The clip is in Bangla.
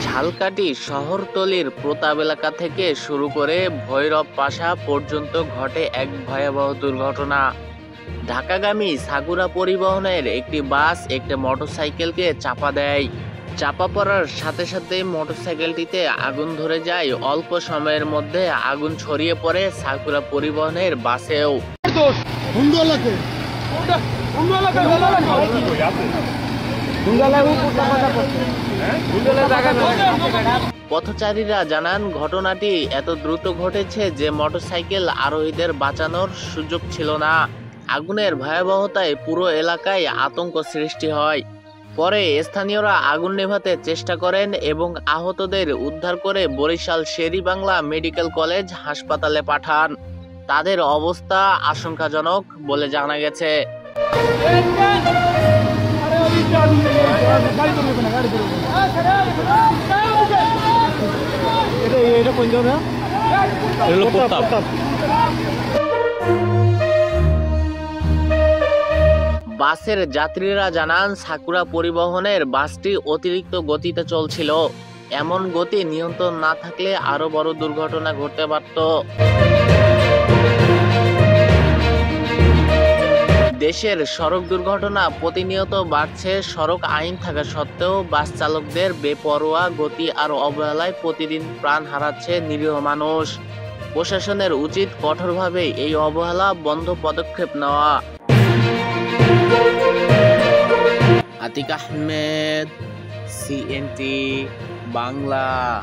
ঝালকাঠি শহরতলির প্রতাপ এলাকা থেকে শুরু করে ভৈরব পাশা পর্যন্ত ঘটে এক ভয়াবহ দুর্ঘটনা। ঢাকাগামী সাগুরা পরিবহনের একটি বাস একটি মোটরসাইকেলকে চাপা দেয়। চাপা পড়ার সাথে সাথে মোটরসাইকেলটিতে আগুন ধরে যায়। অল্প সময়ের মধ্যে আগুন ছড়িয়ে পড়ে সাগুরা পরিবহনের বাসেও। পথচারীরা জানান, ঘটনাটি এত দ্রুত ঘটেছে যে মোটরসাইকেল আরোহীদের বাঁচানোর সুযোগ ছিল না। আগুনের ভয়াবহতায় পুরো এলাকায় আতঙ্ক সৃষ্টি হয়। পরে স্থানীয়রা আগুন নেভাতে চেষ্টা করেন এবং আহতদের উদ্ধার করে বরিশাল শের-ই-বাংলা মেডিকেল কলেজ হাসপাতালে পাঠান। তাদের অবস্থা আশঙ্কাজনক বলে জানা গেছে। বাসের যাত্রীরা জানান, সাকুরা পরিবহনের বাসটি অতিরিক্ত গতিতে চলছিল। এমন গতি নিয়ন্ত্রণ না থাকলে আরো বড় দুর্ঘটনা ঘটতে পারত। দেশের সড়ক দুর্ঘটনা প্রতিনিয়ত বাড়ছে। সড়ক আইন থাকা সত্ত্বেও বাস চালকদের বেপরোয়া গতি আর অবহেলায় প্রতিদিন প্রাণ হারাচ্ছে নিরীহ মানুষ। প্রশাসনের উচিত কঠোরভাবে এই অবহেলা বন্ধ পদক্ষেপ নেওয়া। আতিক আহমেদ, CNT বাংলা।